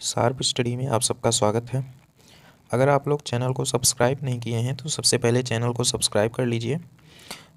Sharp study में आप सबका स्वागत है। अगर आप लोग चैनल को सब्सक्राइब नहीं किए हैं तो सबसे पहले चैनल को सब्सक्राइब कर लीजिए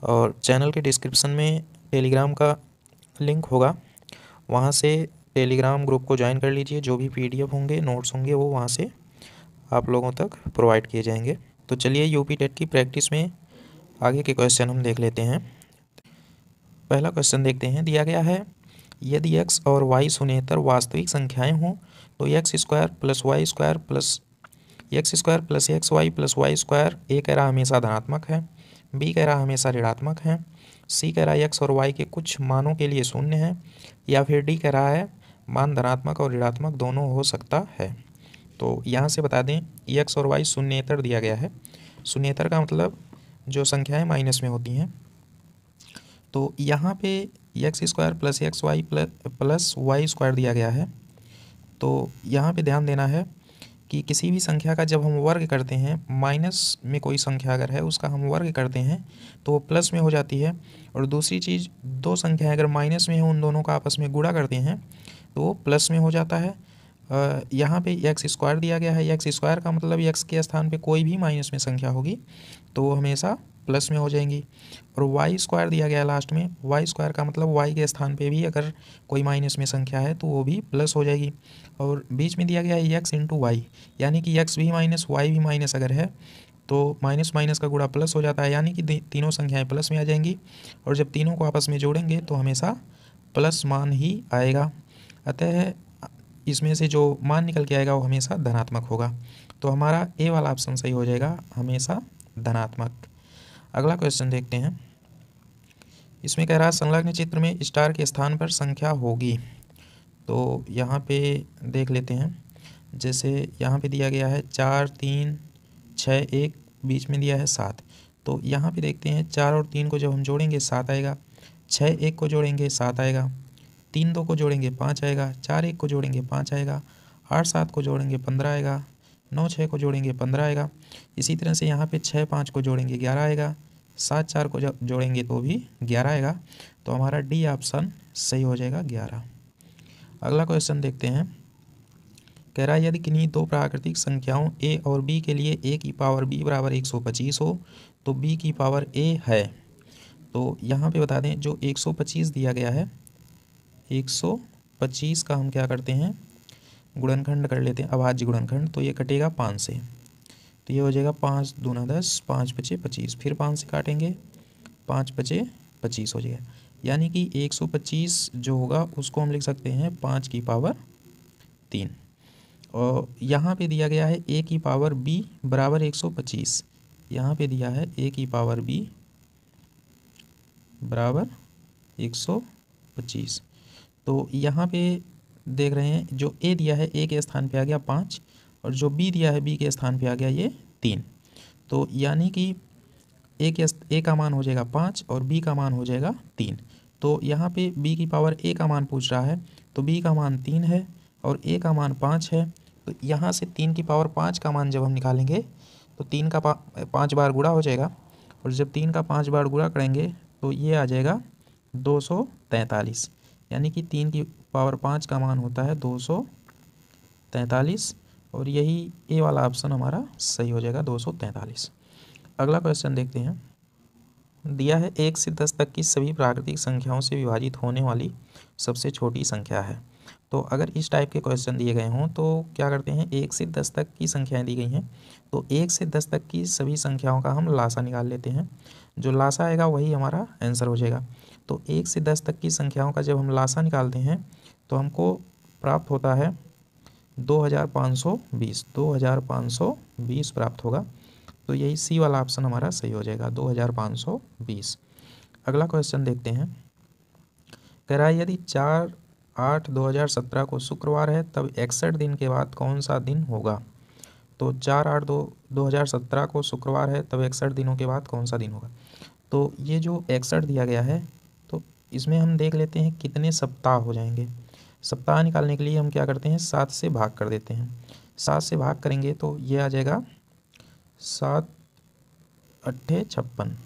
और चैनल के डिस्क्रिप्शन में टेलीग्राम का लिंक होगा, वहाँ से टेलीग्राम ग्रुप को ज्वाइन कर लीजिए। जो भी पीडीएफ होंगे, नोट्स होंगे, वो वहाँ से आप लोगों तक प्रोवाइड किए जाएंगे। तो चलिए यूपी टेट की प्रैक्टिस में आगे के क्वेश्चन हम देख लेते हैं। पहला क्वेश्चन देखते हैं। दिया गया है, यदि x और y शून्येतर वास्तविक संख्याएं हों तो x square plus y square plus x y plus y square ए कह रहा हमेशा धनात्मक है, बी कह रहा हमेशा ऋणात्मक है, सी कह रहा है एक्स और वाई के कुछ मानों के लिए शून्य है, या फिर डी कह रहा है मान धनात्मक और ऋणात्मक दोनों हो सकता है। तो यहाँ से बता दें, एक्स और वाई शून्येतर दिया गया है। शून्येतर का मतलब जो संख्याएँ माइनस में होती हैं। तो यहाँ पे x square plus x y plus y square दिया गया है। तो यहाँ पे ध्यान देना है कि किसी भी संख्या का जब हम वर्ग करते हैं, माइनस में कोई संख्या अगर है उसका हम वर्ग करते हैं तो वो प्लस में हो जाती है। और दूसरी चीज़, दो संख्याएं अगर माइनस में हो उन दोनों का आपस में गुणा करते हैं तो वो प्लस में हो जाता है। यहाँ पे एक्स स्क्वायर दिया गया है। एक्स स्क्वायर का मतलब एक्स के स्थान पे कोई भी माइनस में संख्या होगी तो वो हमेशा प्लस में हो जाएंगी। और वाई स्क्वायर दिया गया है लास्ट में। वाई स्क्वायर का मतलब वाई के स्थान पे भी अगर कोई माइनस में संख्या है तो वो भी प्लस हो जाएगी। और बीच में दिया गया है एक्स इंटू वाई, यानी कि एक्स भी माइनस वाई भी माइनस अगर है तो माइनस माइनस का गुणा प्लस हो जाता है, यानी कि तीनों संख्याएं प्लस में आ जाएंगी। और जब तीनों को आपस में जोड़ेंगे तो हमेशा प्लस मान ही आएगा। अतः इसमें से जो मान निकल के आएगा वो हमेशा धनात्मक होगा। तो हमारा ए वाला ऑप्शन सही हो जाएगा, हमेशा धनात्मक। अगला क्वेश्चन देखते हैं। इसमें कह रहा है संलग्न चित्र में स्टार के स्थान पर संख्या होगी। तो यहाँ पे देख लेते हैं। जैसे यहाँ पे दिया गया है 4 3 6 1, बीच में दिया है 7। तो यहाँ पे देखते हैं 4 और 3 को जब हम जोड़ेंगे 7 आएगा, 6 1 को जोड़ेंगे 7 आएगा, 3 2 को जोड़ेंगे 5 आएगा, 4 1 को जोड़ेंगे 5 आएगा, 8 7 को जोड़ेंगे 15 आएगा, 9 6 को जोड़ेंगे 15 आएगा। इसी तरह से यहाँ पे 6 5 को जोड़ेंगे 11 आएगा, 7 4 को जब जोड़ेंगे तो भी 11 आएगा। तो हमारा डी ऑप्शन सही हो जाएगा, 11। अगला क्वेश्चन देखते हैं। कह रहा है यदि किन्हीं दो प्राकृतिक संख्याओं a और b के लिए a की पावर b बराबर 125 हो तो b की पावर a है। तो यहाँ पे बता दें, जो 125 दिया गया है, 125 का हम क्या करते हैं, गुणनखंड कर लेते हैं, अभाज्य गुणनखंड। तो ये कटेगा 5 से, तो ये हो जाएगा 5 दूना 10, 5 पचे 25, फिर 5 से काटेंगे, 5 पचे 25 हो जाएगा। यानी कि 125 जो होगा उसको हम लिख सकते हैं 5 की पावर 3। और यहाँ पे दिया गया है a की पावर b बराबर 125। यहाँ पे दिया है a की पावर b बराबर 125। तो यहाँ पे देख रहे हैं, जो a दिया है a के स्थान पे आ गया 5, और जो b दिया है b के स्थान पे आ गया ये 3। तो यानी कि a का मान हो जाएगा 5 और b का मान हो जाएगा 3। तो यहाँ पे b की पावर a का मान पूछ रहा है, तो b का मान 3 है और a का मान 5 है। तो यहाँ से 3 की पावर 5 का मान जब हम निकालेंगे तो 3 का 5 बार गुणा हो जाएगा, और जब 3 का 5 बार गुणा करेंगे तो ये आ जाएगा 243। यानी कि 3 की पावर 5 का मान होता है 243, और यही ए वाला ऑप्शन हमारा सही हो जाएगा, 243। अगला क्वेश्चन देखते हैं। दिया है 1 से 10 तक की सभी प्राकृतिक संख्याओं से विभाजित होने वाली सबसे छोटी संख्या है। तो अगर इस टाइप के क्वेश्चन दिए गए हों तो क्या करते हैं, 1 से 10 तक की संख्याएं दी गई हैं तो 1 से 10 तक की सभी संख्याओं का हम लासा निकाल लेते हैं। जो लासा आएगा वही हमारा आंसर हो जाएगा। तो 1 से 10 तक की संख्याओं का जब हम लासा निकालते हैं तो हमको प्राप्त होता है 2520 प्राप्त होगा। तो यही सी वाला ऑप्शन हमारा सही हो जाएगा, 2520। अगला क्वेश्चन देखते हैं। कह रहा है यदि 4/8/2017 को शुक्रवार है तब 61 दिन के बाद कौन सा दिन होगा। तो 4/8/2017 को शुक्रवार है तब 61 दिनों के बाद कौन सा दिन होगा। तो ये जो 61 दिया गया है, तो इसमें हम देख लेते हैं कितने सप्ताह हो जाएंगे। सप्ताह निकालने के लिए हम क्या करते हैं, 7 से भाग कर देते हैं। 7 से भाग करेंगे तो ये आ जाएगा 7 8 56,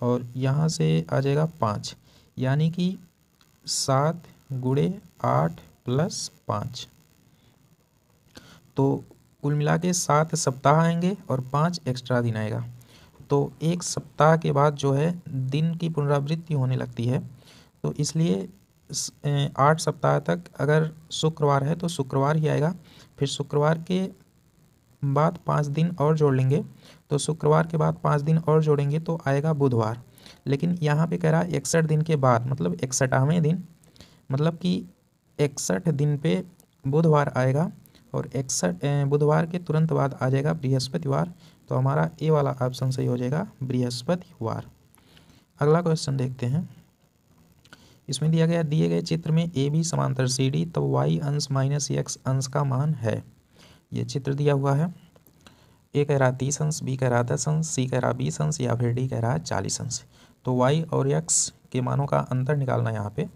और यहाँ से आ जाएगा 5, यानी कि 7 × 8 + 5। तो कुल मिला के 7 सप्ताह आएंगे और 5 एक्स्ट्रा दिन आएगा। तो एक सप्ताह के बाद जो है दिन की पुनरावृत्ति होने लगती है, तो इसलिए 8 सप्ताह तक अगर शुक्रवार है तो शुक्रवार ही आएगा। फिर शुक्रवार के बाद 5 दिन और जोड़ लेंगे, तो शुक्रवार के बाद 5 दिन और जोड़ेंगे तो आएगा बुधवार। लेकिन यहाँ पे कह रहा है 61 दिन के बाद, मतलब 61वें दिन, मतलब कि 61 दिन पे बुधवार आएगा और 61 बुधवार के तुरंत बाद आ जाएगा बृहस्पतिवार। तो हमारा ए वाला ऑप्शन सही हो जाएगा, बृहस्पतिवार। अगला क्वेश्चन देखते हैं। इसमें दिया गया दिए गए चित्र में ए बी समांतर सी डी, तब वाई अंश माइनस एक्स अंश का मान है। ये चित्र दिया हुआ है। ए कह रहा 30 अंश, बी कह रहा 10 अंश, सी कह रहा 20 अंश या फिर डी कह रहा 40 अंश। तो वाई और एक्स के मानों का अंतर निकालना है यहाँ पे।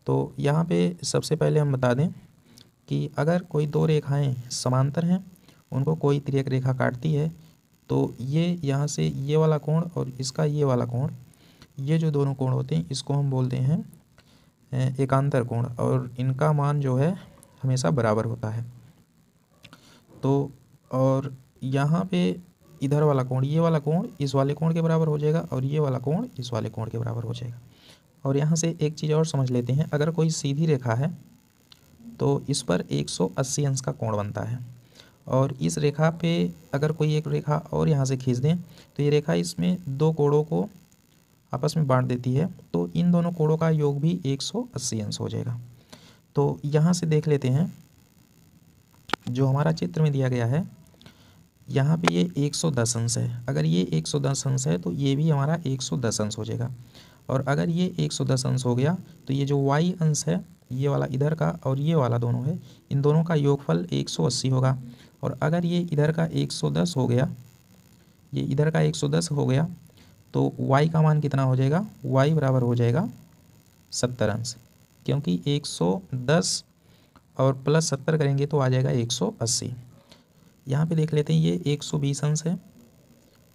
तो यहाँ पे सबसे पहले हम बता दें कि अगर कोई दो रेखाएं समांतर हैं, उनको कोई तिर्यक रेखा काटती है, तो ये यहाँ से ये वाला कोण और इसका ये वाला कोण, ये जो दोनों कोण होते हैं इसको हम बोलते हैं एकांतर कोण, और इनका मान जो है हमेशा बराबर होता है। तो और यहाँ पे इधर वाला कोण, ये वाला कोण इस वाले कोण के बराबर हो जाएगा और ये वाला कोण इस वाले कोण के बराबर हो जाएगा। और यहाँ से एक चीज़ और समझ लेते हैं, अगर कोई सीधी रेखा है तो इस पर 180 अंश का कोण बनता है, और इस रेखा पे अगर कोई एक रेखा और यहाँ से खींच दें तो ये रेखा इसमें दो कोणों को आपस में बांट देती है, तो इन दोनों कोणों का योग भी 180 अंश हो जाएगा। तो यहाँ से देख लेते हैं, जो हमारा चित्र में दिया गया है यहाँ पे ये 110 अंश है। अगर ये 110 अंश है तो ये भी हमारा 110 अंश हो जाएगा। और अगर ये 110 अंश हो गया तो ये जो y अंश है, ये वाला इधर का और ये वाला दोनों है, इन दोनों का योगफल 180 होगा। और अगर ये इधर का 110 हो गया, ये इधर का 110 हो गया, तो y का मान कितना हो जाएगा, y बराबर हो जाएगा 70 अंश, क्योंकि 110 और प्लस 70 करेंगे तो आ जाएगा 180। यहाँ पे देख लेते हैं, ये 120 अंश है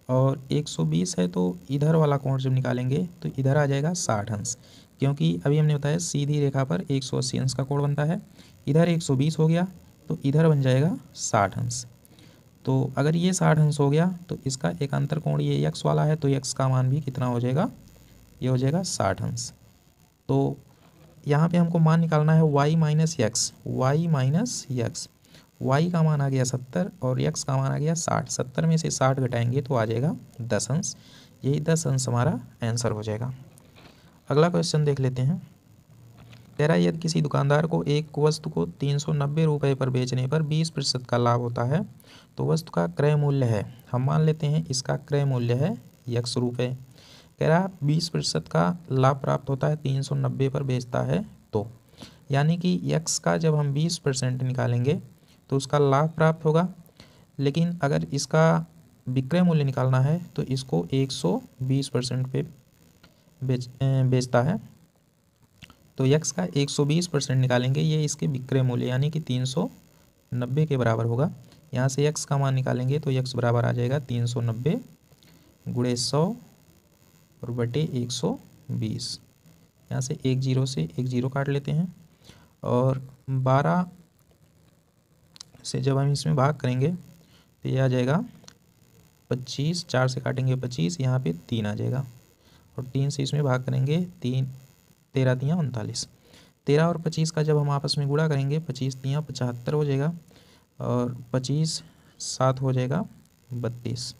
और 120 है, तो इधर वाला कोण जब निकालेंगे तो इधर आ जाएगा 60 अंश, क्योंकि अभी हमने बताया सीधी रेखा पर 180 अंश का कोण बनता है। इधर 120 हो गया तो इधर बन जाएगा 60 अंश। तो अगर ये 60 अंश हो गया तो इसका एकांतर कोण ये x वाला है, तो x का मान भी कितना हो जाएगा, ये हो जाएगा 60 अंश। तो यहाँ पे हमको मान निकालना है y minus x, y minus x. y का मान आ गया 70 और x का मान आ गया 60। 70 में से 60 घटाएंगे तो आ जाएगा 10 अंश। यही 10 अंश हमारा आंसर हो जाएगा। अगला क्वेश्चन देख लेते हैं। कह रहा है यदि किसी दुकानदार को एक वस्तु को 390 रुपये पर बेचने पर 20% का लाभ होता है, तो वस्तु का क्रय मूल्य है, हम मान लेते हैं इसका क्रय मूल्य है x रुपये। कह रहा 20% का लाभ प्राप्त होता है 390 पर बेचता है, तो यानी कि x का जब हम 20% निकालेंगे तो उसका लाभ प्राप्त होगा। लेकिन अगर इसका विक्रय मूल्य निकालना है तो इसको 120% पे बेचता है, तो x का 120% निकालेंगे, ये इसके विक्रय मूल्य यानी कि 390 के बराबर होगा। यहाँ से x का मान निकालेंगे तो x बराबर आ जाएगा 390 गुणे 100 और बटे 120। यहाँ से एक जीरो से एक जीरो काट लेते हैं, और 12 से जब हम इसमें भाग करेंगे तो ये आ जाएगा 25, 4 से काटेंगे 25, यहाँ पे 3 आ जाएगा, और 3 से इसमें भाग करेंगे 3, 13 तियाँ 39। 13 और 25 का जब हम आपस में गुणा करेंगे 25 तियाँ 75 हो जाएगा, और 25 7 हो जाएगा 32,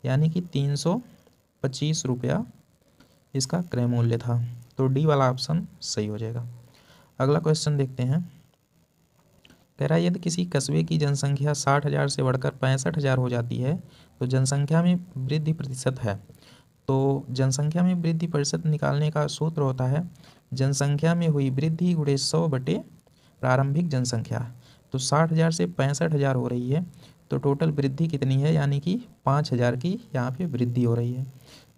यानी कि 325 रुपया इसका क्रय मूल्य था। तो डी वाला ऑप्शन सही हो जाएगा। अगला क्वेश्चन देखते हैं। कह रहा है यदि किसी कस्बे की जनसंख्या 60,000 से बढ़कर 65,000 हो जाती है तो जनसंख्या में वृद्धि प्रतिशत है। तो जनसंख्या में वृद्धि प्रतिशत निकालने का सूत्र होता है जनसंख्या में हुई वृद्धि गुणे 100 बटे प्रारंभिक जनसंख्या। तो 60,000 से 65,000 हो रही है, तो टोटल वृद्धि कितनी है, यानी कि 5,000 की यहाँ पे वृद्धि हो रही है।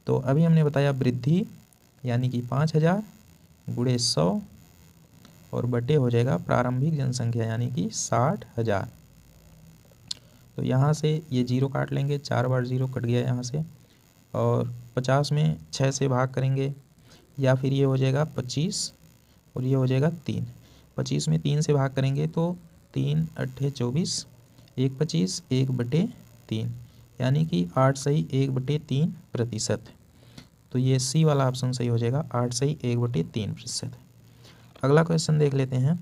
तो अभी हमने बताया वृद्धि यानी कि 5,000 गुणे 100 और बटे हो जाएगा प्रारंभिक जनसंख्या यानी कि 60,000। तो यहाँ से ये जीरो काट लेंगे, 4 बार जीरो कट गया यहाँ से, और 50 में 6 से भाग करेंगे, या फिर ये हो जाएगा 25 और ये हो जाएगा 3। 25 में 3 से भाग करेंगे तो 3 8 24, 1/25 1/3, यानी कि 8 सही 1/3%। तो ये सी वाला ऑप्शन सही हो जाएगा, 8 सही 1/3%। अगला क्वेश्चन देख लेते हैं।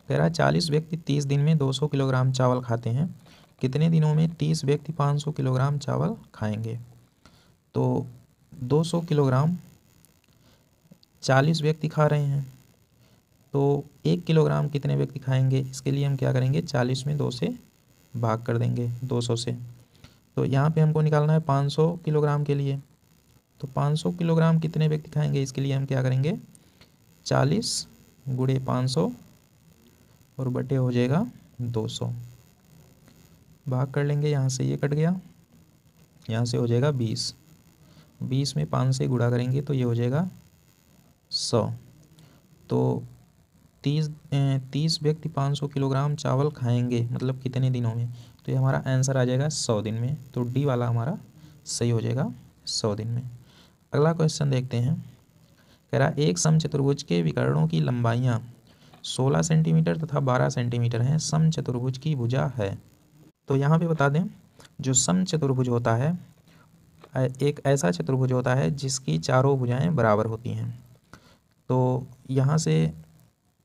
कह रहा है 40 व्यक्ति 30 दिन में 200 किलोग्राम चावल खाते हैं, कितने दिनों में 30 व्यक्ति 500 किलोग्राम चावल खाएंगे। तो 200 किलोग्राम 40 व्यक्ति खा रहे हैं, तो 1 किलोग्राम कितने व्यक्ति खाएंगे, इसके लिए हम क्या करेंगे, 40 में 2 से भाग कर देंगे 200 से। तो यहाँ पे हमको निकालना है 500 किलोग्राम के लिए। तो 500 किलोग्राम कितने व्यक्ति खाएंगे, इसके लिए हम क्या करेंगे, 40 गुणे 500 और बटे हो जाएगा 200, भाग कर लेंगे, यहाँ से ये कट गया, यहाँ से हो जाएगा 20, 20 में 5 से गुणा करेंगे तो ये हो जाएगा 100। तो 30 व्यक्ति 500 किलोग्राम चावल खाएंगे, मतलब कितने दिनों में, तो ये हमारा आंसर आ जाएगा 100 दिन में। तो डी वाला हमारा सही हो जाएगा 100 दिन में। अगला क्वेश्चन देखते हैं। कह रहा एक समचतुर्भुज के विकर्णों की लंबाइयाँ 16 सेंटीमीटर तथा 12 सेंटीमीटर हैं, समचतुर्भुज की भुजा है। तो यहाँ पे बता दें, जो समचतुर्भुज होता है एक ऐसा चतुर्भुज होता है जिसकी चारों भुजाएं बराबर होती हैं। तो यहाँ से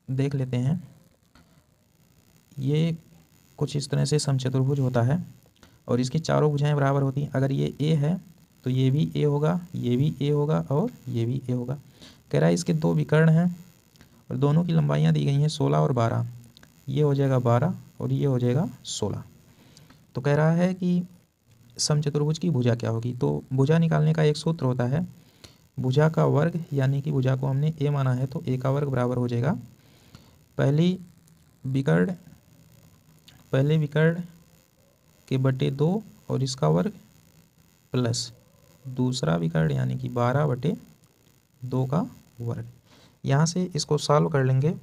देख लेते हैं, ये कुछ इस तरह से समचतुर्भुज होता है और इसकी चारों भुजाएं बराबर होती हैं। अगर ये ए है तो ये भी ए होगा, ये भी ए होगा और ये भी ए होगा। कह रहा है इसके दो विकर्ण हैं और दोनों की लंबाइयाँ दी गई हैं 16 और 12, ये हो जाएगा 12 और ये हो जाएगा 16। तो कह रहा है कि समचतुर्भुज की भुजा क्या होगी। तो भुजा निकालने का एक सूत्र होता है, भुजा का वर्ग, यानी कि भुजा को हमने ए माना है तो ए का वर्ग बराबर हो जाएगा पहले विकर्ण के बटे 2 और इसका वर्ग प्लस दूसरा विकर्ण यानी कि 12/2 का वर्ग। यहाँ से इसको सॉल्व कर लेंगे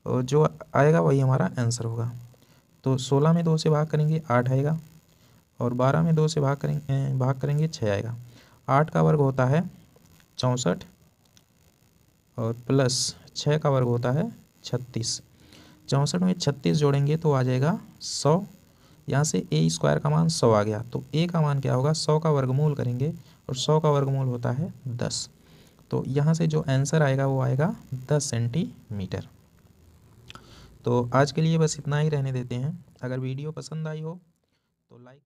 और जो आएगा वही हमारा आंसर होगा। तो 16 में 2 से भाग करेंगे 8 आएगा और 12 में 2 से भाग करेंगे 6 आएगा। 8 का वर्ग होता है 64 और प्लस 6 का वर्ग होता है 36। 64 में 36 जोड़ेंगे तो आ जाएगा 100। यहाँ से ए स्क्वायर का मान 100 आ गया, तो ए का मान क्या होगा, 100 का वर्गमूल करेंगे और 100 का वर्गमूल होता है 10। तो यहाँ से जो आंसर आएगा वो आएगा 10 सेंटीमीटर। तो आज के लिए बस इतना ही रहने देते हैं। अगर वीडियो पसंद आई हो तो लाइक